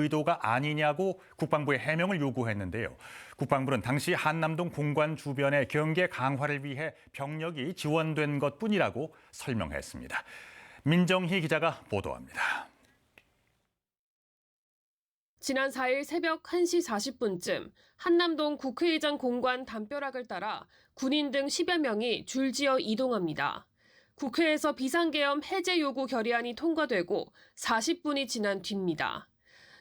의도가 아니냐고 국방부에 해명을 요구했는데요. 국방부는 당시 한남동 공관 주변의 경계 강화를 위해 병력이 지원된 것뿐이라고 설명했습니다. 민정희 기자가 보도합니다. 지난 4일 새벽 1시 40분쯤 한남동 국회의장 공관 담벼락을 따라 군인 등 10여 명이 줄지어 이동합니다. 국회에서 비상계엄 해제 요구 결의안이 통과되고 40분이 지난 뒤입니다.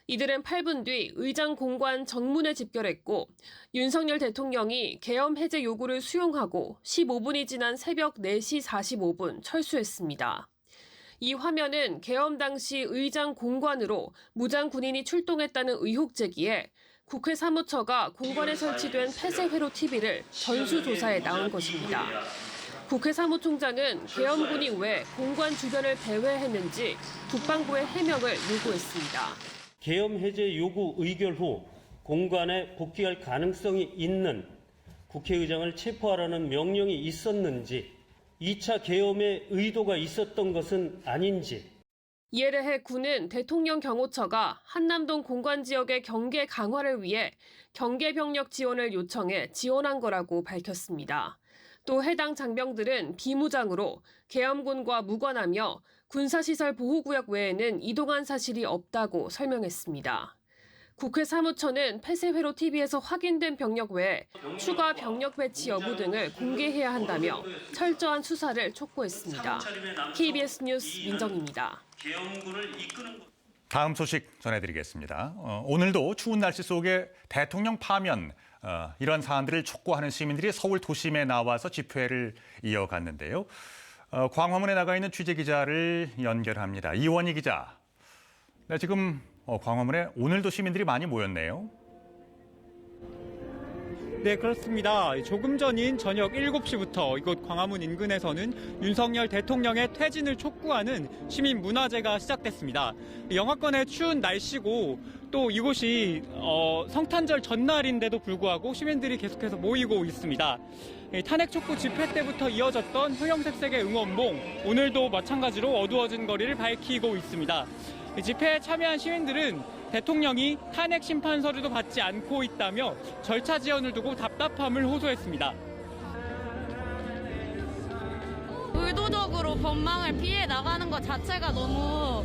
이들은 8분 뒤 의장 공관 정문에 집결했고 윤석열 대통령이 계엄 해제 요구를 수용하고 15분이 지난 새벽 4시 45분 철수했습니다. 이 화면은 계엄 당시 의장 공관으로 무장 군인이 출동했다는 의혹 제기에 국회 사무처가 공관에 설치된 폐쇄회로 TV를 전수조사에 나온 것입니다. 국회 사무총장은 계엄군이 왜 공관 주변을 배회했는지 국방부의 해명을 요구했습니다. 계엄 해제 요구 의결 후 공관에 복귀할 가능성이 있는 국회의장을 체포하라는 명령이 있었는지, 2차 계엄의 의도가 있었던 것은 아닌지. 이에 대해 군은 대통령 경호처가 한남동 공관 지역의 경계 강화를 위해 경계 병력 지원을 요청해 지원한 거라고 밝혔습니다. 또 해당 장병들은 비무장으로 계엄군과 무관하며 군사시설 보호구역 외에는 이동한 사실이 없다고 설명했습니다. 국회 사무처는 폐쇄회로 TV에서 확인된 병력 외에 추가 병력 배치 여부 등을 공개해야 한다며 철저한 수사를 촉구했습니다. KBS 뉴스 민정입니다. 다음 소식 전해드리겠습니다. 오늘도 추운 날씨 속에 대통령 파면, 이런 사안들을 촉구하는 시민들이 서울 도심에 나와서 집회를 이어갔는데요. 광화문에 나가 있는 취재기자를 연결합니다. 이원희 기자. 네, 지금 광화문에 오늘도 시민들이 많이 모였네요. 네, 그렇습니다. 조금 전인 저녁 7시부터 이곳 광화문 인근에서는 윤석열 대통령의 퇴진을 촉구하는 시민 문화제가 시작됐습니다. 영하권의 추운 날씨고 또 이곳이 성탄절 전날인데도 불구하고 시민들이 계속해서 모이고 있습니다. 탄핵 촉구 집회 때부터 이어졌던 형형색색의 응원봉, 오늘도 마찬가지로 어두워진 거리를 밝히고 있습니다. 집회에 참여한 시민들은 대통령이 탄핵 심판 서류도 받지 않고 있다며 절차 지연을 두고 답답함을 호소했습니다. 의도적으로 법망을 피해 나가는 것 자체가 너무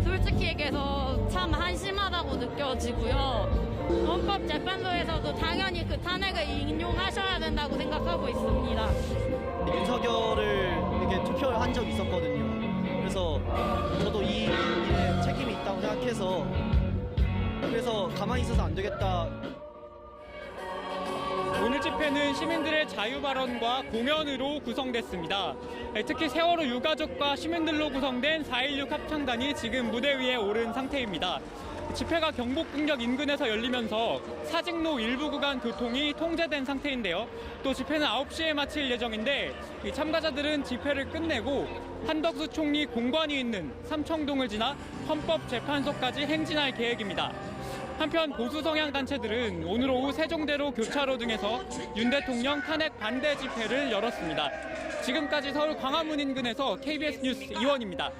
솔직히 얘기해서 참 한심하다고 느껴지고요. 헌법재판소에서도 당연히 그 탄핵을 인용하셔야 된다고 생각하고 있습니다. 윤석열을 이렇게 투표를 한 적이 있었거든요. 그래서 저도 이 일에 책임이 있다고 생각해서 그래서 가만히 있어서 안 되겠다. 오늘 집회는 시민들의 자유 발언과 공연으로 구성됐습니다. 특히 세월호 유가족과 시민들로 구성된 4.16 합창단이 지금 무대 위에 오른 상태입니다. 집회가 경복궁역 인근에서 열리면서 사직로 일부 구간 교통이 통제된 상태인데요. 또 집회는 9시에 마칠 예정인데 참가자들은 집회를 끝내고 한덕수 총리 공관이 있는 삼청동을 지나 헌법재판소까지 행진할 계획입니다. 한편 보수 성향 단체들은 오늘 오후 세종대로 교차로 등에서 윤 대통령 탄핵 반대 집회를 열었습니다. 지금까지 서울 광화문 인근에서 KBS 뉴스 이원입니다.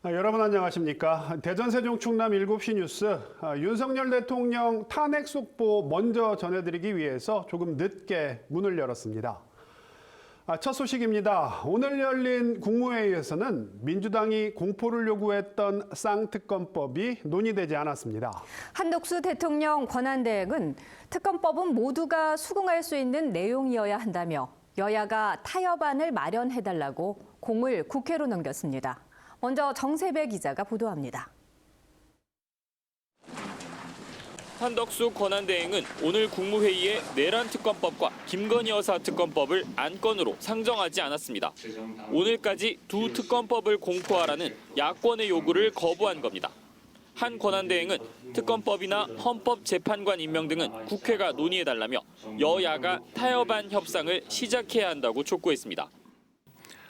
여러분 안녕하십니까. 대전 세종 충남 7시 뉴스, 윤석열 대통령 탄핵 속보 먼저 전해드리기 위해서 조금 늦게 문을 열었습니다. 첫 소식입니다. 오늘 열린 국무회의에서는 민주당이 공포를 요구했던 쌍특검법이 논의되지 않았습니다. 한덕수 대통령 권한대행은 특검법은 모두가 수긍할 수 있는 내용이어야 한다며 여야가 타협안을 마련해달라고 공을 국회로 넘겼습니다. 먼저 정세배 기자가 보도합니다. 한덕수 권한대행은 오늘 국무회의에 내란 특검법과 김건희 여사 특검법을 안건으로 상정하지 않았습니다. 오늘까지 두 특검법을 공포하라는 야권의 요구를 거부한 겁니다. 한 권한대행은 특검법이나 헌법재판관 임명 등은 국회가 논의해달라며 여야가 타협안 협상을 시작해야 한다고 촉구했습니다.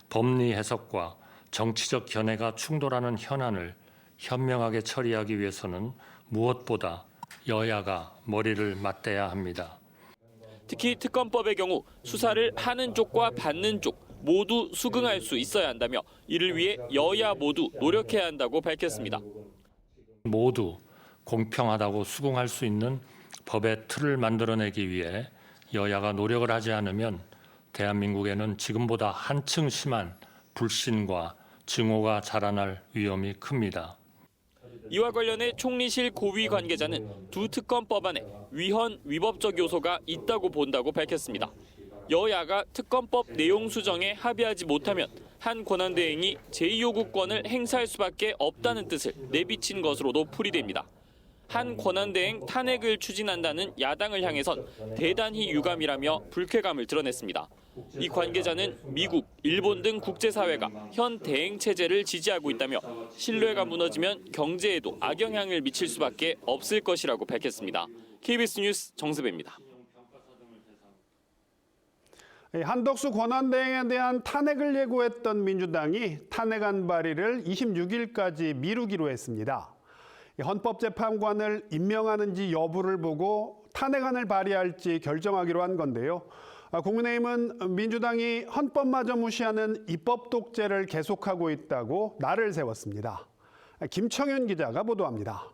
법리 해석과 정치적 견해가 충돌하는 현안을 현명하게 처리하기 위해서는 무엇보다 여야가 머리를 맞대야 합니다. 특히 특검법의 경우 수사를 하는 쪽과 받는 쪽 모두 수긍할 수 있어야 한다며 이를 위해 여야 모두 노력해야 한다고 밝혔습니다. 모두 공평하다고 수긍할 수 있는 법의 틀을 만들어내기 위해 여야가 노력을 하지 않으면 대한민국에는 지금보다 한층 심한 불신과 증오가 자라날 위험이 큽니다. 이와 관련해 총리실 고위 관계자는 두 특검법안에 위헌, 위법적 요소가 있다고 본다고 밝혔습니다. 여야가 특검법 내용 수정에 합의하지 못하면 한 권한대행이 제2요구권을 행사할 수밖에 없다는 뜻을 내비친 것으로도 풀이됩니다. 한 권한대행 탄핵을 추진한다는 야당을 향해선 대단히 유감이라며 불쾌감을 드러냈습니다. 이 관계자는 미국, 일본 등 국제사회가 현 대행 체제를 지지하고 있다며 신뢰가 무너지면 경제에도 악영향을 미칠 수밖에 없을 것이라고 밝혔습니다. KBS 뉴스 정세배입니다. 한덕수 권한대행에 대한 탄핵을 예고했던 민주당이 탄핵안 발의를 26일까지 미루기로 했습니다. 헌법재판관을 임명하는지 여부를 보고 탄핵안을 발의할지 결정하기로 한 건데요. 국민의힘은 민주당이 헌법마저 무시하는 입법 독재를 계속하고 있다고 날을 세웠습니다. 김청윤 기자가 보도합니다.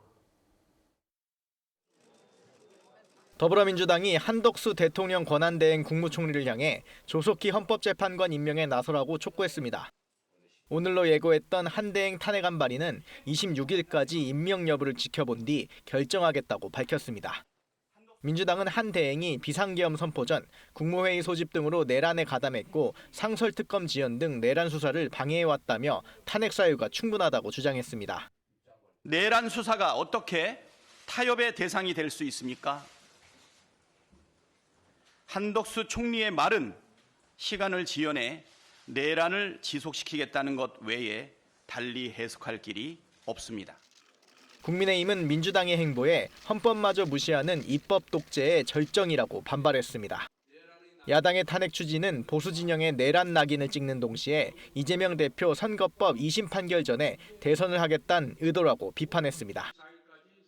더불어민주당이 한덕수 대통령 권한대행 국무총리를 향해 조속히 헌법재판관 임명에 나서라고 촉구했습니다. 오늘로 예고했던 한대행 탄핵안 발의는 26일까지 임명 여부를 지켜본 뒤 결정하겠다고 밝혔습니다. 민주당은 한 대행이 비상계엄 선포 전 국무회의 소집 등으로 내란에 가담했고 상설특검 지연 등 내란 수사를 방해해왔다며 탄핵 사유가 충분하다고 주장했습니다. 내란 수사가 어떻게 타협의 대상이 될 수 있습니까? 한덕수 총리의 말은 시간을 지연해 내란을 지속시키겠다는 것 외에 달리 해석할 길이 없습니다. 국민의힘은 민주당의 행보에 헌법마저 무시하는 입법 독재의 절정이라고 반발했습니다. 야당의 탄핵 추진은 보수 진영의 내란 낙인을 찍는 동시에 이재명 대표 선거법 2심 판결 전에 대선을 하겠다는 의도라고 비판했습니다.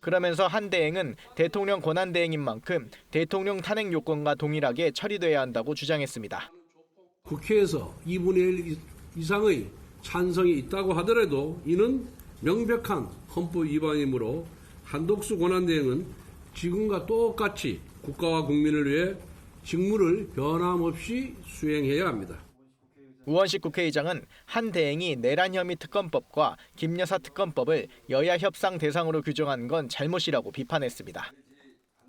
그러면서 한 대행은 대통령 권한대행인 만큼 대통령 탄핵 요건과 동일하게 처리돼야 한다고 주장했습니다. 국회에서 2분의 1 이상의 찬성이 있다고 하더라도 이는 명백한 헌법 위반이므로 한덕수 권한대행은 지금과 똑같이 국가와 국민을 위해 직무를 변함없이 수행해야 합니다. 우원식 국회의장은 한 대행이 내란 혐의 특검법과 김여사 특검법을 여야 협상 대상으로 규정한 건 잘못이라고 비판했습니다.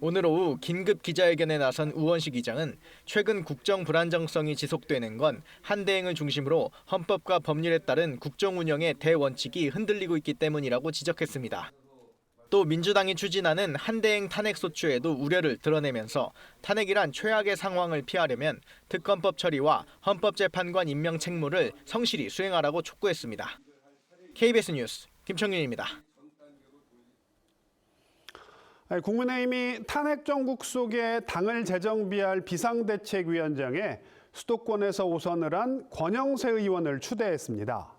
오늘 오후 긴급 기자회견에 나선 우원식 의장은 최근 국정 불안정성이 지속되는 건 한 대행을 중심으로 헌법과 법률에 따른 국정 운영의 대원칙이 흔들리고 있기 때문이라고 지적했습니다. 또 민주당이 추진하는 한 대행 탄핵 소추에도 우려를 드러내면서 탄핵이란 최악의 상황을 피하려면 특검법 처리와 헌법재판관 임명 책무를 성실히 수행하라고 촉구했습니다. KBS 뉴스 김청윤입니다. 국민의힘이 탄핵 정국 속에 당을 재정비할 비상대책위원장에 수도권에서 오선을 한 권영세 의원을 추대했습니다.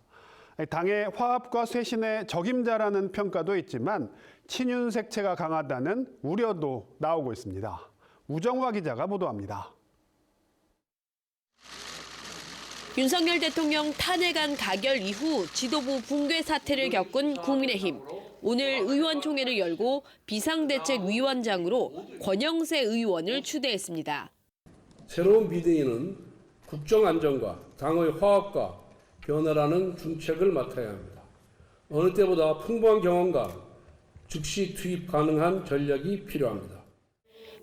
당의 화합과 쇄신의 적임자라는 평가도 있지만 친윤 색채가 강하다는 우려도 나오고 있습니다. 우정화 기자가 보도합니다. 윤석열 대통령 탄핵안 가결 이후 지도부 붕괴 사태를 겪은 국민의힘. 오늘 의원총회를 열고 비상대책위원장으로 권영세 의원을 추대했습니다. 새로운 비대위는 국정안정과 당의 화합과 변화라는 중책을 맡아야 합니다. 어느 때보다 풍부한 경험과 즉시 투입 가능한 전략이 필요합니다.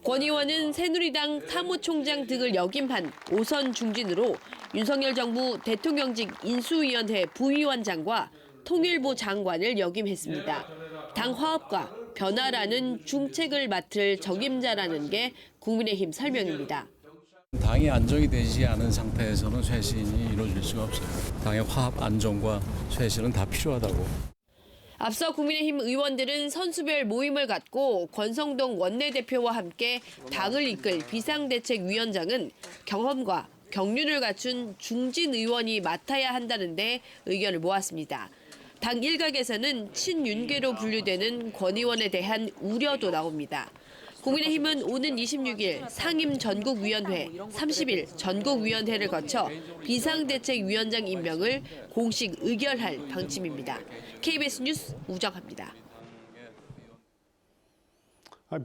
권 의원은 새누리당 사무총장 등을 역임한 5선 중진으로 윤석열 정부 대통령직 인수위원회 부위원장과 통일부 장관을 역임했습니다. 당 화합과 변화라는 중책을 맡을 적임자라는 게 국민의힘 설명입니다. 당이 안정이 되지 않은 상태에서는 쇄신이 이루어질 수가 없어요. 당의 화합, 안정과 쇄신은 다 필요하다고. 앞서 국민의힘 의원들은 선수별 모임을 갖고 권성동 원내대표와 함께 당을 이끌 비상대책위원장은 경험과 경륜을 갖춘 중진 의원이 맡아야 한다는데 의견을 모았습니다. 당 일각에서는 친윤계로 분류되는 권 의원에 대한 우려도 나옵니다. 국민의힘은 오는 26일 상임 전국위원회, 30일 전국위원회를 거쳐 비상대책위원장 임명을 공식 의결할 방침입니다. KBS 뉴스 우정합니다.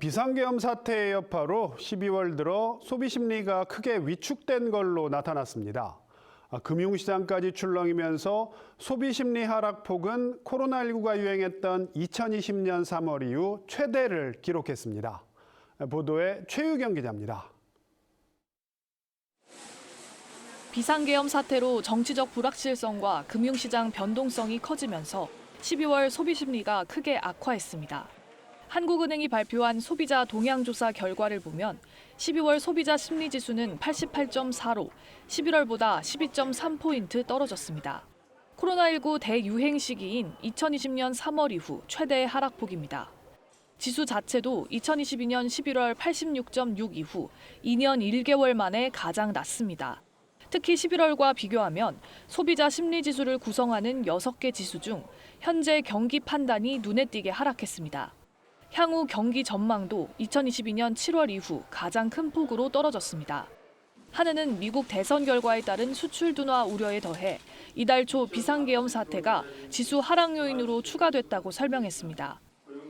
비상계엄 사태의 여파로 12월 들어 소비 심리가 크게 위축된 걸로 나타났습니다. 금융시장까지 출렁이면서 소비 심리 하락폭은 코로나19가 유행했던 2020년 3월 이후 최대를 기록했습니다. 보도에 최유경 기자입니다. 비상계엄 사태로 정치적 불확실성과 금융시장 변동성이 커지면서 12월 소비 심리가 크게 악화했습니다. 한국은행이 발표한 소비자 동향조사 결과를 보면 12월 소비자 심리지수는 88.4로 11월보다 12.3포인트 떨어졌습니다. 코로나19 대유행 시기인 2020년 3월 이후 최대의 하락폭입니다. 지수 자체도 2022년 11월 86.6 이후 2년 1개월 만에 가장 낮습니다. 특히 11월과 비교하면 소비자 심리지수를 구성하는 6개 지수 중 현재 경기 판단이 눈에 띄게 하락했습니다. 향후 경기 전망도 2022년 7월 이후 가장 큰 폭으로 떨어졌습니다. 한은은 미국 대선 결과에 따른 수출 둔화 우려에 더해 이달 초 비상계엄 사태가 지수 하락 요인으로 추가됐다고 설명했습니다.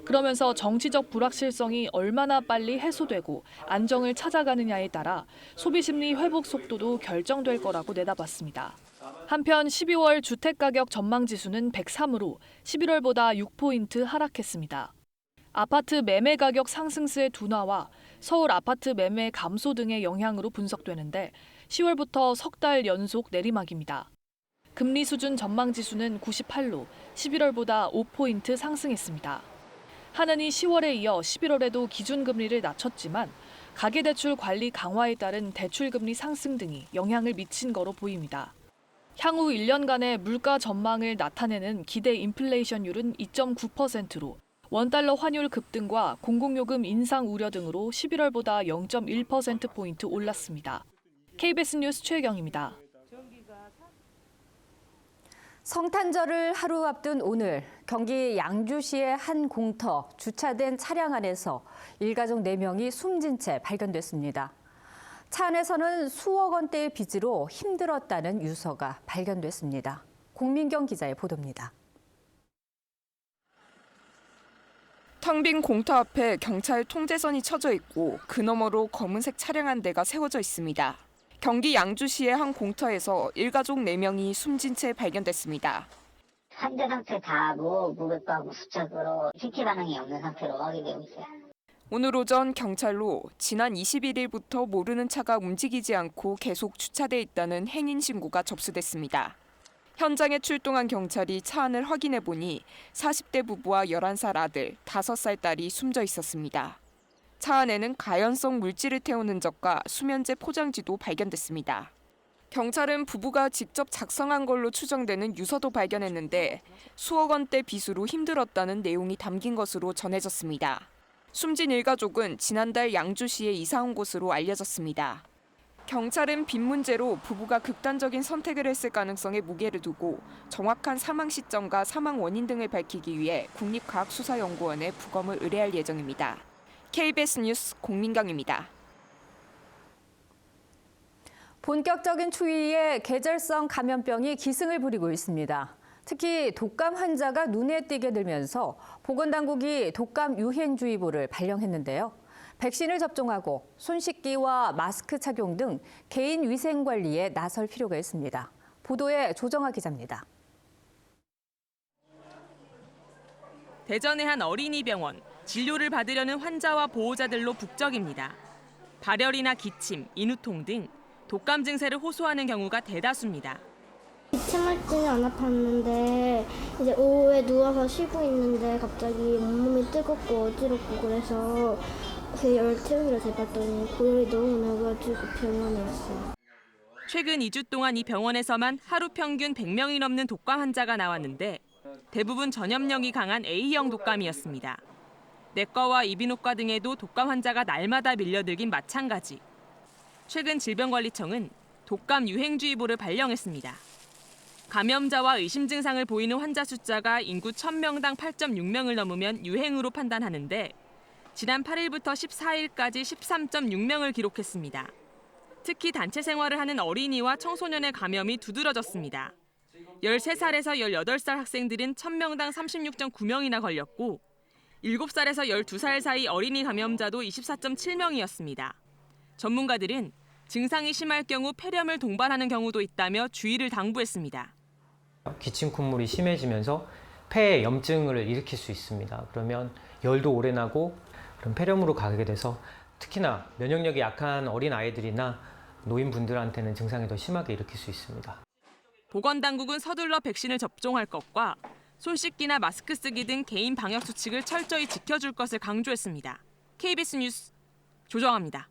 그러면서 정치적 불확실성이 얼마나 빨리 해소되고 안정을 찾아가느냐에 따라 소비심리 회복 속도도 결정될 거라고 내다봤습니다. 한편 12월 주택가격 전망지수는 103으로 11월보다 6포인트 하락했습니다. 아파트 매매 가격 상승세의 둔화와 서울 아파트 매매 감소 등의 영향으로 분석되는데 10월부터 석 달 연속 내리막입니다. 금리 수준 전망지수는 98로 11월보다 5포인트 상승했습니다. 한은이 10월에 이어 11월에도 기준금리를 낮췄지만 가계대출 관리 강화에 따른 대출금리 상승 등이 영향을 미친 거로 보입니다. 향후 1년간의 물가 전망을 나타내는 기대 인플레이션율은 2.9%로 원달러 환율 급등과 공공요금 인상 우려 등으로 11월보다 0.1%포인트 올랐습니다. KBS 뉴스 최경입니다. 성탄절을 하루 앞둔 오늘 경기 양주시의 한 공터 주차된 차량 안에서 일가족 4명이 숨진 채 발견됐습니다. 차 안에서는 수억 원대의 빚으로 힘들었다는 유서가 발견됐습니다. 공민경 기자의 보도입니다. 텅 빈 공터 앞에 경찰 통제선이 쳐져 있고 그 너머로 검은색 차량 한 대가 세워져 있습니다. 경기 양주시의 한 공터에서 일가족 4명이 숨진 채 발견됐습니다. 3대 상태 다하고 무백과하고 수적으로 희귀 반응이 없는 상태로 확인되고 있어요. 오늘 오전 경찰로 지난 21일부터 모르는 차가 움직이지 않고 계속 주차돼 있다는 행인 신고가 접수됐습니다. 현장에 출동한 경찰이 차 안을 확인해 보니 40대 부부와 11살 아들, 5살 딸이 숨져 있었습니다. 차 안에는 가연성 물질을 태운 흔적과 수면제 포장지도 발견됐습니다. 경찰은 부부가 직접 작성한 걸로 추정되는 유서도 발견했는데 수억 원대 빚으로 힘들었다는 내용이 담긴 것으로 전해졌습니다. 숨진 일가족은 지난달 양주시에 이사 온 것으로 알려졌습니다. 경찰은 빚 문제로 부부가 극단적인 선택을 했을 가능성에 무게를 두고 정확한 사망 시점과 사망 원인 등을 밝히기 위해 국립과학수사연구원에 부검을 의뢰할 예정입니다. KBS 뉴스 공민경입니다. 본격적인 추위에 계절성 감염병이 기승을 부리고 있습니다. 특히 독감 환자가 눈에 띄게 늘면서 보건당국이 독감 유행주의보를 발령했는데요. 백신을 접종하고 손 씻기와 마스크 착용 등 개인 위생 관리에 나설 필요가 있습니다. 보도에 조정아 기자입니다. 대전의 한 어린이 병원. 진료를 받으려는 환자와 보호자들로 북적입니다. 발열이나 기침, 인후통 등 독감 증세를 호소하는 경우가 대다수입니다. 기침할 때는 안 아팠는데 이제 오후에 누워서 쉬고 있는데 갑자기 온몸이 뜨겁고 어지럽고 그래서 열 태우기를 재봤더니 고열이 너무 나가지고 병원에 왔어요. 최근 2주 동안 이 병원에서만 하루 평균 100명이 넘는 독감 환자가 나왔는데 대부분 전염력이 강한 A형 독감이었습니다. 내과와 이비인후과 등에도 독감 환자가 날마다 밀려들긴 마찬가지. 최근 질병관리청은 독감 유행주의보를 발령했습니다. 감염자와 의심 증상을 보이는 환자 숫자가 인구 1000명당 8.6명을 넘으면 유행으로 판단하는데 지난 8일부터 14일까지 13.6명을 기록했습니다. 특히 단체 생활을 하는 어린이와 청소년의 감염이 두드러졌습니다. 13살에서 18살 학생들은 1000명당 36.9명이나 걸렸고 7살에서 12살 사이 어린이 감염자도 24.7명이었습니다. 전문가들은 증상이 심할 경우 폐렴을 동반하는 경우도 있다며 주의를 당부했습니다. 기침 콧물이 심해지면서 폐에 염증을 일으킬 수 있습니다. 그러면 열도 오래 나고 그런 폐렴으로 가게 돼서 특히나 면역력이 약한 어린 아이들이나 노인분들한테는 증상이 더 심하게 일으킬 수 있습니다. 보건당국은 서둘러 백신을 접종할 것과 손 씻기나 마스크 쓰기 등 개인 방역 수칙을 철저히 지켜줄 것을 강조했습니다. KBS 뉴스 조정아입니다.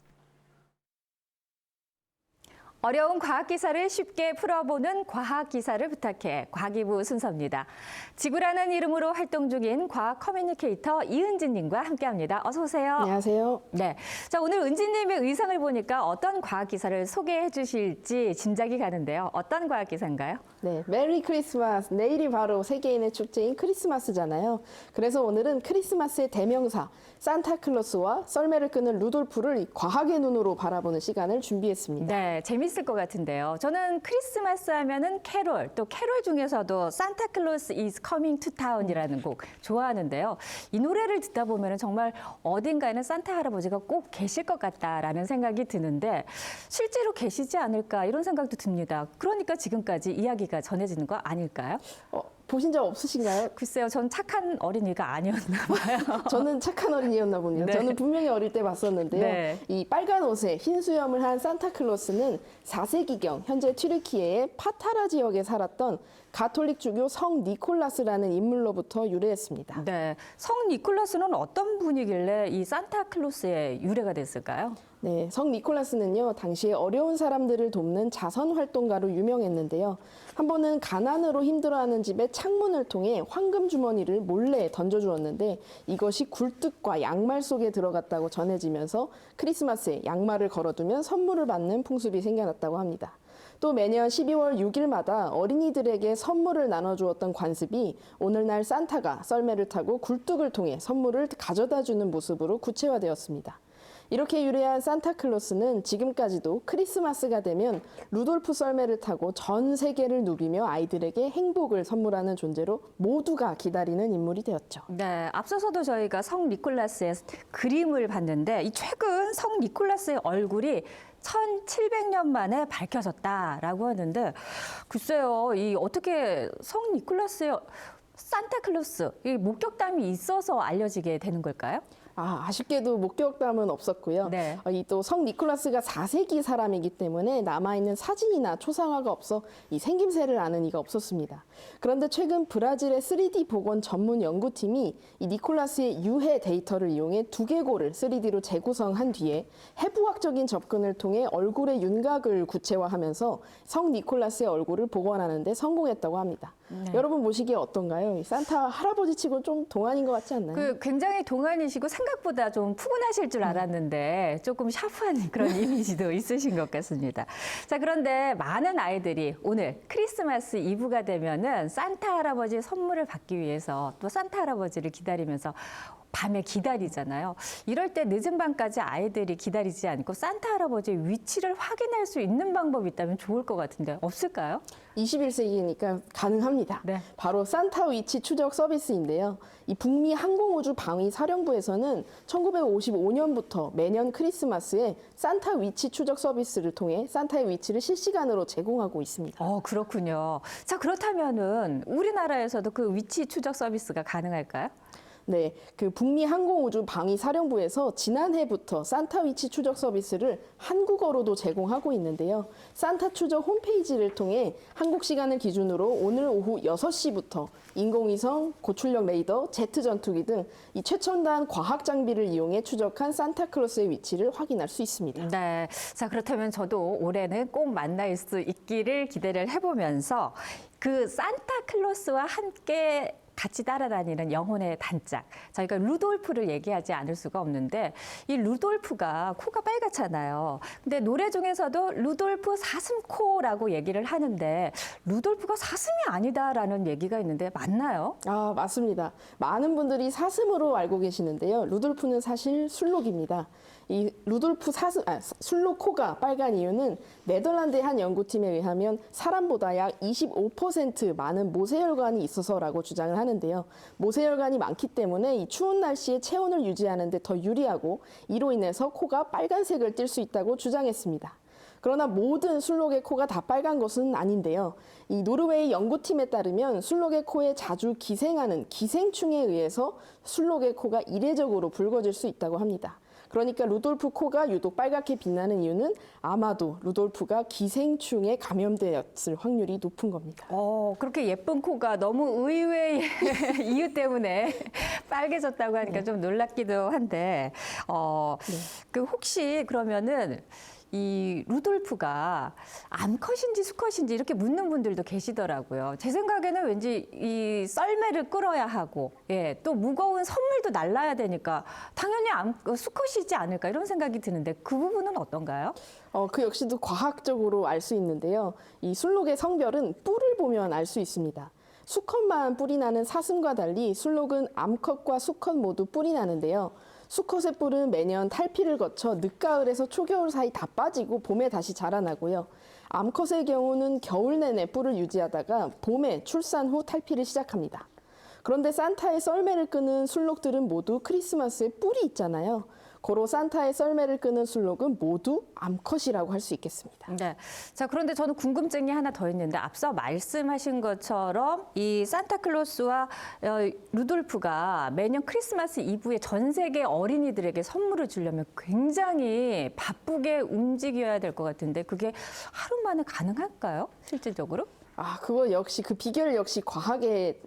어려운 과학 기사를 쉽게 풀어보는 과학 기사를 부탁해 과기부 순서입니다. 지구라는 이름으로 활동 중인 과학 커뮤니케이터 이은진님과 함께합니다. 어서 오세요. 안녕하세요. 네, 자 오늘 은진님의 의상을 보니까 어떤 과학 기사를 소개해 주실지 짐작이 가는데요. 어떤 과학 기사인가요? 네, 메리 크리스마스. 내일이 바로 세계인의 축제인 크리스마스잖아요. 그래서 오늘은 크리스마스의 대명사 산타클로스와 썰매를 끄는 루돌프를 과학의 눈으로 바라보는 시간을 준비했습니다. 네, 재밌을 것 같은데요. 저는 크리스마스 하면은 캐롤, 또 캐롤 중에서도 산타클로스 is coming to town이라는 곡 좋아하는데요. 이 노래를 듣다 보면 정말 어딘가에는 산타 할아버지가 꼭 계실 것 같다라는 생각이 드는데 실제로 계시지 않을까 이런 생각도 듭니다. 그러니까 지금까지 이야기가 전해지는 거 아닐까요? 보신 적 없으신가요? 글쎄요, 전 착한 어린이가 아니었나 봐요. 저는 착한 어린이였나 보네요. 네. 저는 분명히 어릴 때 봤었는데요. 네. 이 빨간 옷에 흰 수염을 한 산타클로스는 4세기경 현재 튀르키예의 파타라 지역에 살았던 가톨릭주교 성 니콜라스라는 인물로부터 유래했습니다. 네, 성 니콜라스는 어떤 분이길래 이 산타클로스의 유래가 됐을까요? 네, 성 니콜라스는요, 당시에 어려운 사람들을 돕는 자선 활동가로 유명했는데요. 한 번은 가난으로 힘들어하는 집에 창문을 통해 황금 주머니를 몰래 던져주었는데 이것이 굴뚝과 양말 속에 들어갔다고 전해지면서 크리스마스에 양말을 걸어두면 선물을 받는 풍습이 생겨났다고 합니다. 또 매년 12월 6일마다 어린이들에게 선물을 나눠주었던 관습이 오늘날 산타가 썰매를 타고 굴뚝을 통해 선물을 가져다주는 모습으로 구체화되었습니다. 이렇게 유래한 산타클로스는 지금까지도 크리스마스가 되면 루돌프 썰매를 타고 전 세계를 누비며 아이들에게 행복을 선물하는 존재로 모두가 기다리는 인물이 되었죠. 네, 앞서서도 저희가 성 니콜라스의 그림을 봤는데 이 최근 성 니콜라스의 얼굴이 1700년 만에 밝혀졌다라고 하는데 글쎄요, 이 어떻게 성 니콜라스의 산타클로스 이 목격담이 있어서 알려지게 되는 걸까요? 아쉽게도 목격담은 없었고요. 네. 이 또 성 니콜라스가 4세기 사람이기 때문에 남아있는 사진이나 초상화가 없어 이 생김새를 아는 이가 없었습니다. 그런데 최근 브라질의 3D 복원 전문 연구팀이 이 니콜라스의 유해 데이터를 이용해 두개골을 3D로 재구성한 뒤에 해부학적인 접근을 통해 얼굴의 윤곽을 구체화하면서 성 니콜라스의 얼굴을 복원하는 데 성공했다고 합니다. 네. 여러분 보시기에 어떤가요? 이 산타 할아버지 치고 좀 동안인 것 같지 않나요? 굉장히 동안이시고 생각보다 좀 푸근하실 줄 알았는데 조금 샤프한 그런 이미지도 있으신 것 같습니다. 자, 그런데 많은 아이들이 오늘 크리스마스 이브가 되면은 산타 할아버지 선물을 받기 위해서 또 산타 할아버지를 기다리면서 밤에 기다리잖아요. 이럴 때 늦은 밤까지 아이들이 기다리지 않고 산타 할아버지의 위치를 확인할 수 있는 방법이 있다면 좋을 것 같은데 없을까요? 21세기니까 가능합니다. 네. 바로 산타 위치 추적 서비스인데요. 이 북미 항공우주 방위 사령부에서는 1955년부터 매년 크리스마스에 산타 위치 추적 서비스를 통해 산타의 위치를 실시간으로 제공하고 있습니다. 그렇군요. 자, 그렇다면은 우리나라에서도 그 위치 추적 서비스가 가능할까요? 네, 그 북미 항공우주 방위 사령부에서 지난해부터 산타 위치 추적 서비스를 한국어로도 제공하고 있는데요. 산타 추적 홈페이지를 통해 한국 시간을 기준으로 오늘 오후 6시부터 인공위성, 고출력 레이더, 제트 전투기 등 이 최첨단 과학 장비를 이용해 추적한 산타클로스의 위치를 확인할 수 있습니다. 네, 자 그렇다면 저도 올해는 꼭 만날 수 있기를 기대를 해보면서 그 산타클로스와 함께 같이 따라다니는 영혼의 단짝. 저희가 루돌프를 얘기하지 않을 수가 없는데 이 루돌프가 코가 빨갛잖아요. 근데 노래 중에서도 루돌프 사슴코라고 얘기를 하는데 루돌프가 사슴이 아니다라는 얘기가 있는데 맞나요? 아, 맞습니다. 많은 분들이 사슴으로 알고 계시는데요. 루돌프는 사실 술록입니다. 이 루돌프 술록 코가 빨간 이유는 네덜란드의 한 연구팀에 의하면 사람보다 약 25% 많은 모세혈관이 있어서라고 주장을 하는데요. 모세혈관이 많기 때문에 이 추운 날씨에 체온을 유지하는 데 더 유리하고 이로 인해서 코가 빨간색을 띨 수 있다고 주장했습니다. 그러나 모든 술록의 코가 다 빨간 것은 아닌데요. 이 노르웨이 연구팀에 따르면 술록의 코에 자주 기생하는 기생충에 의해서 술록의 코가 이례적으로 붉어질 수 있다고 합니다. 그러니까 루돌프 코가 유독 빨갛게 빛나는 이유는 아마도 루돌프가 기생충에 감염되었을 확률이 높은 겁니다. 그렇게 예쁜 코가 너무 의외의 이유 때문에 빨개졌다고 하니까 좀 놀랍기도 한데, 그 혹시 그러면은 이 루돌프가 암컷인지 수컷인지 이렇게 묻는 분들도 계시더라고요. 제 생각에는 왠지 이 썰매를 끌어야 하고, 또 무거운 선물도 날라야 되니까 당연히 수컷이지 않을까 이런 생각이 드는데 그 부분은 어떤가요? 그 역시도 과학적으로 알 수 있는데요. 이 술록의 성별은 뿔을 보면 알 수 있습니다. 수컷만 뿔이 나는 사슴과 달리 술록은 암컷과 수컷 모두 뿔이 나는데요. 수컷의 뿔은 매년 탈피를 거쳐 늦가을에서 초겨울 사이 다 빠지고 봄에 다시 자라나고요. 암컷의 경우는 겨울 내내 뿔을 유지하다가 봄에 출산 후 탈피를 시작합니다. 그런데 산타의 썰매를 끄는 술록들은 모두 크리스마스에 뿔이 있잖아요. 고로 산타의 썰매를 끄는 술록은 모두 암컷이라고 할 수 있겠습니다. 네. 자, 그런데 저는 궁금증이 하나 더 있는데 앞서 말씀하신 것처럼 이 산타클로스와 루돌프가 매년 크리스마스 이브에 전 세계 어린이들에게 선물을 주려면 굉장히 바쁘게 움직여야 될 것 같은데 그게 하루 만에 가능할까요? 실질적으로? 그거 역시 그 비결 역시 과학에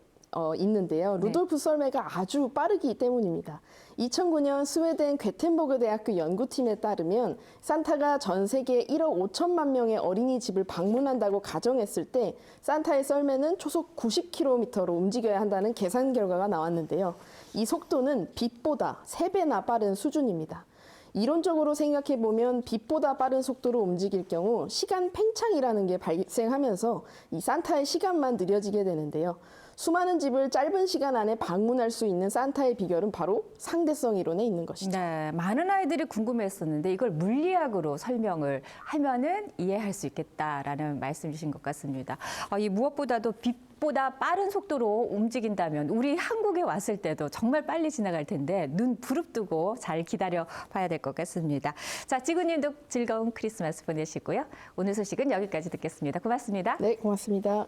있는데요. 루돌프 썰매가 아주 빠르기 때문입니다. 2009년 스웨덴 괴텐버그 대학교 연구팀에 따르면 산타가 전 세계 1억 5천만 명의 어린이집을 방문한다고 가정했을 때 산타의 썰매는 초속 90km로 움직여야 한다는 계산 결과가 나왔는데요. 이 속도는 빛보다 3배나 빠른 수준입니다. 이론적으로 생각해보면 빛보다 빠른 속도로 움직일 경우 시간 팽창이라는 게 발생하면서 이 산타의 시간만 느려지게 되는데요. 수많은 집을 짧은 시간 안에 방문할 수 있는 산타의 비결은 바로 상대성 이론에 있는 것이죠. 네, 많은 아이들이 궁금했었는데 이걸 물리학으로 설명을 하면은 이해할 수 있겠다라는 말씀이신 것 같습니다. 이 무엇보다도 빛보다 빠른 속도로 움직인다면 우리 한국에 왔을 때도 정말 빨리 지나갈 텐데 눈 부릅뜨고 잘 기다려 봐야 될 것 같습니다. 자, 지구님도 즐거운 크리스마스 보내시고요. 오늘 소식은 여기까지 듣겠습니다. 고맙습니다. 네, 고맙습니다.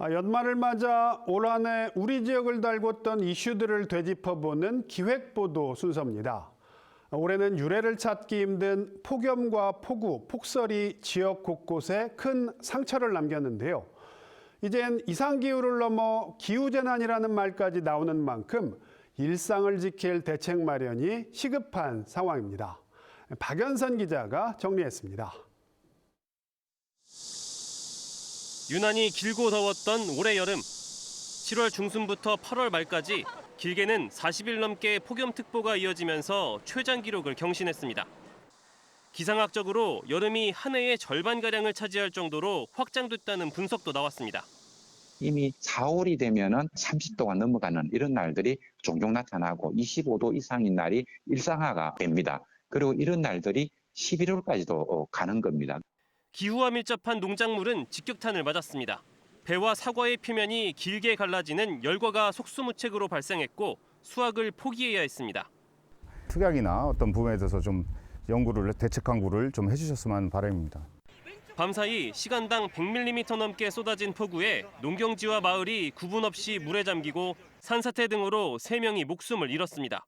연말을 맞아 올 한 해 우리 지역을 달궜던 이슈들을 되짚어보는 기획보도 순서입니다. 올해는 유례를 찾기 힘든 폭염과 폭우, 폭설이 지역 곳곳에 큰 상처를 남겼는데요. 이젠 이상기후를 넘어 기후재난이라는 말까지 나오는 만큼 일상을 지킬 대책 마련이 시급한 상황입니다. 박연선 기자가 정리했습니다. 유난히 길고 더웠던 올해 여름. 7월 중순부터 8월 말까지 길게는 40일 넘게 폭염특보가 이어지면서 최장 기록을 경신했습니다. 기상학적으로 여름이 한 해의 절반가량을 차지할 정도로 확장됐다는 분석도 나왔습니다. 이미 4월이 되면은 30도가 넘어가는 이런 날들이 종종 나타나고 25도 이상인 날이 일상화가 됩니다. 그리고 이런 날들이 11월까지도 가는 겁니다. 기후와 밀접한 농작물은 직격탄을 맞았습니다. 배와 사과의 표면이 길게 갈라지는 열과가 속수무책으로 발생했고 수확을 포기해야 했습니다. 특약이나 어떤 부분에 대해서 좀 연구를 대책 강구를 좀 해주셨으면 하는 바람입니다. 밤사이 시간당 100mm 넘게 쏟아진 폭우에 농경지와 마을이 구분 없이 물에 잠기고 산사태 등으로 3명이 목숨을 잃었습니다.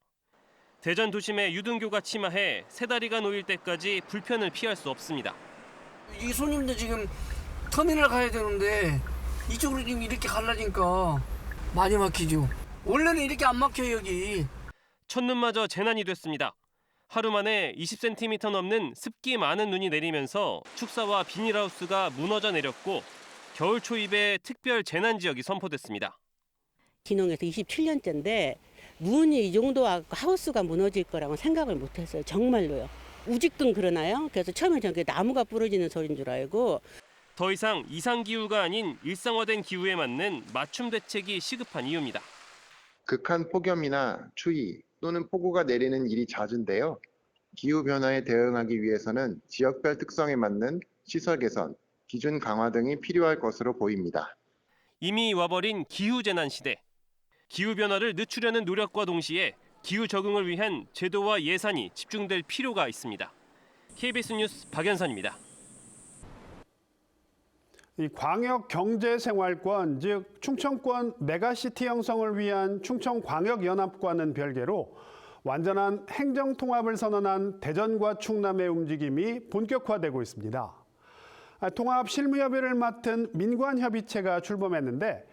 대전 도심에 유등교가 침하해 세 다리가 놓일 때까지 불편을 피할 수 없습니다. 이 손님들 지금 터미널 가야 되는데 이쪽으로 지금 이렇게 갈라지니까 많이 막히죠. 원래는 이렇게 안 막혀요 여기. 첫눈마저 재난이 됐습니다. 하루 만에 20cm 넘는 습기 많은 눈이 내리면서 축사와 비닐하우스가 무너져 내렸고 겨울 초입에 특별 재난 지역이 선포됐습니다. 진흥에서 27년째인데 문이 이 정도 하우스가 무너질 거라고 생각을 못했어요. 정말로요. 우직근 그러나요? 그래서 처음에 저게 나무가 부러지는 소리인 줄 알고. 더 이상 이상기후가 아닌 일상화된 기후에 맞는 맞춤 대책이 시급한 이유입니다. 극한 폭염이나 추위 또는 폭우가 내리는 일이 잦은데요. 기후변화에 대응하기 위해서는 지역별 특성에 맞는 시설 개선, 기준 강화 등이 필요할 것으로 보입니다. 이미 와버린 기후재난 시대. 기후변화를 늦추려는 노력과 동시에 기후 적응을 위한 제도와 예산이 집중될 필요가 있습니다. KBS 뉴스 박연선입니다. 이 광역경제생활권, 즉 충청권 메가시티 형성을 위한 충청광역연합과는 별개로 완전한 행정통합을 선언한 대전과 충남의 움직임이 본격화되고 있습니다. 통합 실무협의를 맡은 민관협의체가 출범했는데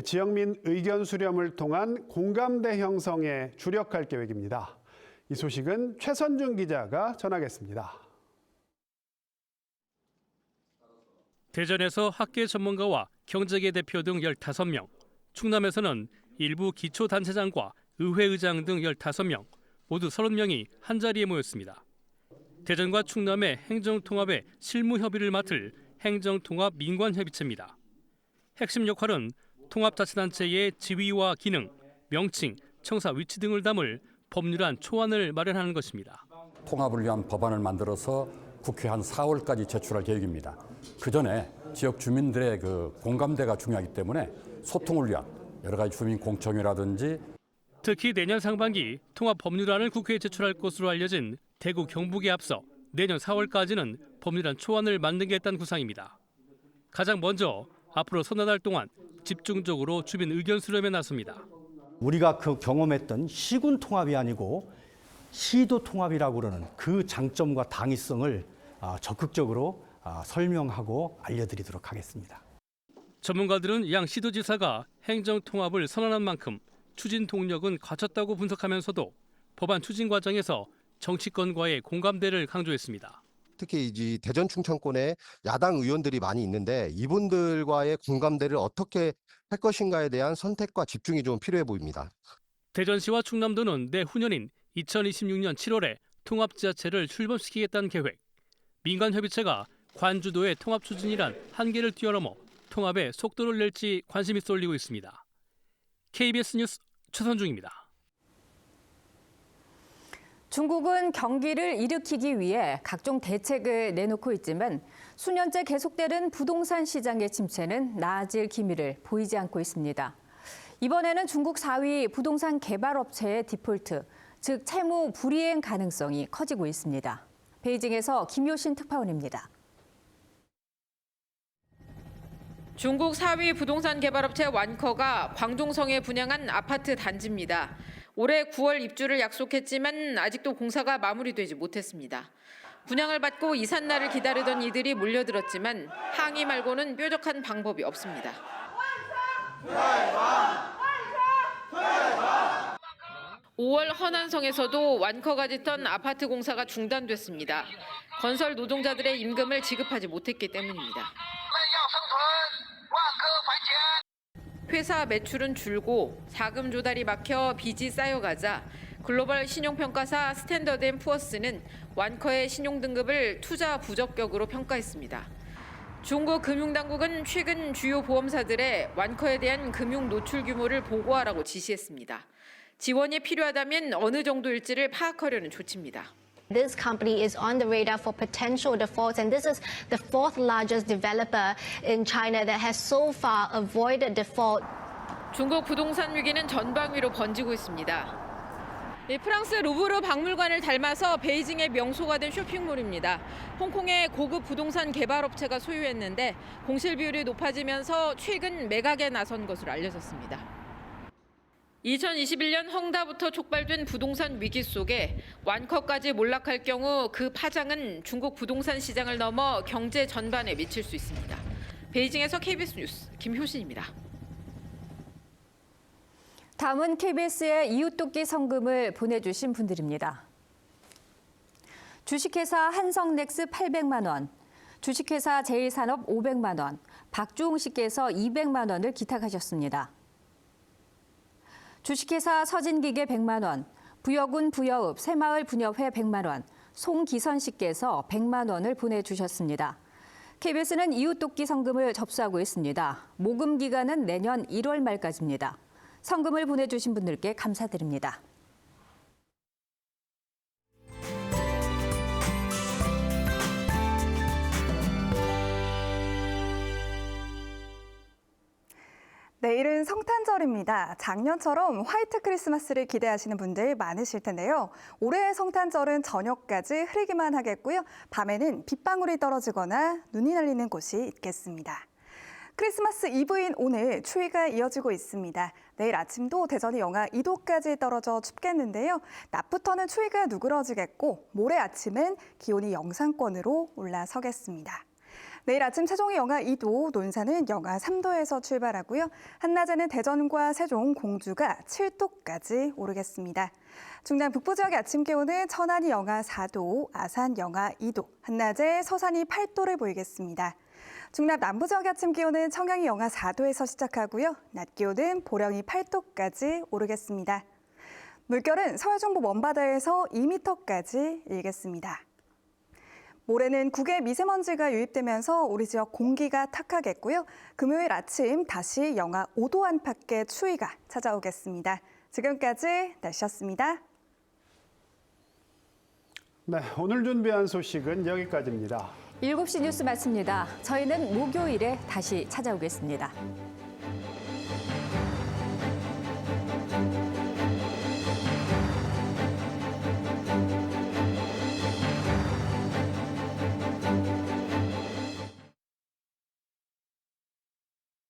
지역민 의견 수렴을 통한 공감대 형성에 주력할 계획입니다. 이 소식은 최선중 기자가 전하겠습니다. 대전에서 학계 전문가와 경제계 대표 등 15명, 충남에서는 일부 기초단체장과 의회의장 등 15명, 모두 30명이 한자리에 모였습니다. 대전과 충남의 행정통합의 실무협의를 맡을 행정통합 민관협의체입니다. 핵심 역할은 통합자치단체의 지위와 기능, 명칭, 청사 위치 등을 담을 법률안 초안을 마련하는 것입니다. 통합을 위한 법안을 만들어서 국회 한 4월까지 제출할 계획입니다. 그 전에 지역 주민들의 공감대가 중요하기 때문에 소통을 위한 여러 가지 주민 공청회라든지 특히 내년 상반기 통합 법률안을 국회에 제출할 것으로 알려진 대구 경북에 앞서 내년 4월까지는 법률안 초안을 만들겠다는 구상입니다. 가장 먼저 앞으로 서너 달 동안 집중적으로 주민 의견 수렴에 나섭니다. 우리가 경험했던 시군 통합이 아니고 시도 통합이라고 그러는 그 장점과 당위성을 적극적으로 설명하고 알려드리도록 하겠습니다. 전문가들은 양 시도지사가 행정통합을 선언한 만큼 추진 동력은 갖췄다고 분석하면서도 법안 추진 과정에서 정치권과의 공감대를 강조했습니다. 특히 이 대전 충청권에 야당 의원들이 많이 있는데 이분들과의 공감대를 어떻게 할 것인가에 대한 선택과 집중이 좀 필요해 보입니다. 대전시와 충남도는 내후년인 2026년 7월에 통합지자체를 출범시키겠다는 계획. 민간협의체가 관주도의 통합 추진이란 한계를 뛰어넘어 통합에 속도를 낼지 관심이 쏠리고 있습니다. KBS 뉴스 최선중입니다. 중국은 경기를 일으키기 위해 각종 대책을 내놓고 있지만 수년째 계속되는 부동산 시장의 침체는 나아질 기미를 보이지 않고 있습니다. 이번에는 중국 4위 부동산 개발업체의 디폴트, 즉 채무 불이행 가능성이 커지고 있습니다. 베이징에서 김효신 특파원입니다. 중국 4위 부동산 개발업체 완커가 광종성에 분양한 아파트 단지입니다. 올해 9월 입주를 약속했지만 아직도 공사가 마무리되지 못했습니다. 분양을 받고 이삿날을 기다리던 이들이 몰려들었지만 항의 말고는 뾰족한 방법이 없습니다. 5월 허난성에서도 완커가 짓던 아파트 공사가 중단됐습니다. 건설 노동자들의 임금을 지급하지 못했기 때문입니다. 회사 매출은 줄고 자금 조달이 막혀 빚이 쌓여가자 글로벌 신용평가사 스탠더드앤푸어스는 완커의 신용등급을 투자 부적격으로 평가했습니다. 중국 금융당국은 최근 주요 보험사들의 완커에 대한 금융 노출 규모를 보고하라고 지시했습니다. 지원이 필요하다면 어느 정도일지를 파악하려는 조치입니다. This company is on the radar for potential defaults, and this is the fourth largest developer in China that has so far avoided default. 중국 부동산 위기는 전방위로 번지고 있습니다. 프랑스 루브르 박물관을 닮아서 베이징의 명소가 된 쇼핑몰입니다. 홍콩의 고급 부동산 개발업체가 소유했는데 공실 비율이 높아지면서 최근 매각에 나선 것으로 알려졌습니다. 2021년 헝다부터 촉발된 부동산 위기 속에 완커까지 몰락할 경우 그 파장은 중국 부동산 시장을 넘어 경제 전반에 미칠 수 있습니다. 베이징에서 KBS 뉴스 김효신입니다. 다음은 KBS의 이웃돕기 성금을 보내주신 분들입니다. 주식회사 한성넥스 800만 원, 주식회사 제일산업 500만 원, 박주홍 씨께서 200만 원을 기탁하셨습니다. 주식회사 서진기계 100만 원, 부여군 부여읍 새마을 분협회 100만 원, 송기선 씨께서 100만 원을 보내주셨습니다. KBS는 이웃돕기 성금을 접수하고 있습니다. 모금 기간은 내년 1월 말까지입니다. 성금을 보내주신 분들께 감사드립니다. 내일은 성탄절입니다. 작년처럼 화이트 크리스마스를 기대하시는 분들 많으실 텐데요. 올해의 성탄절은 저녁까지 흐리기만 하겠고요. 밤에는 빗방울이 떨어지거나 눈이 날리는 곳이 있겠습니다. 크리스마스 이브인 오늘 추위가 이어지고 있습니다. 내일 아침도 대전이 영하 2도까지 떨어져 춥겠는데요. 낮부터는 추위가 누그러지겠고 모레 아침은 기온이 영상권으로 올라서겠습니다. 내일 아침 세종이 영하 2도, 논산은 영하 3도에서 출발하고요. 한낮에는 대전과 세종, 공주가 7도까지 오르겠습니다. 중남 북부 지역의 아침 기온은 천안이 영하 4도, 아산 영하 2도, 한낮에 서산이 8도를 보이겠습니다. 중남 남부 지역의 아침 기온은 청양이 영하 4도에서 시작하고요. 낮 기온은 보령이 8도까지 오르겠습니다. 물결은 서해 중부 먼바다에서 2m까지 일겠습니다. 모레는 국외 미세먼지가 유입되면서 우리 지역 공기가 탁하겠고요. 금요일 아침 다시 영하 5도 안팎의 추위가 찾아오겠습니다. 지금까지 날씨였습니다. 네, 오늘 준비한 소식은 여기까지입니다. 7시 뉴스 마칩니다. 저희는 목요일에 다시 찾아오겠습니다.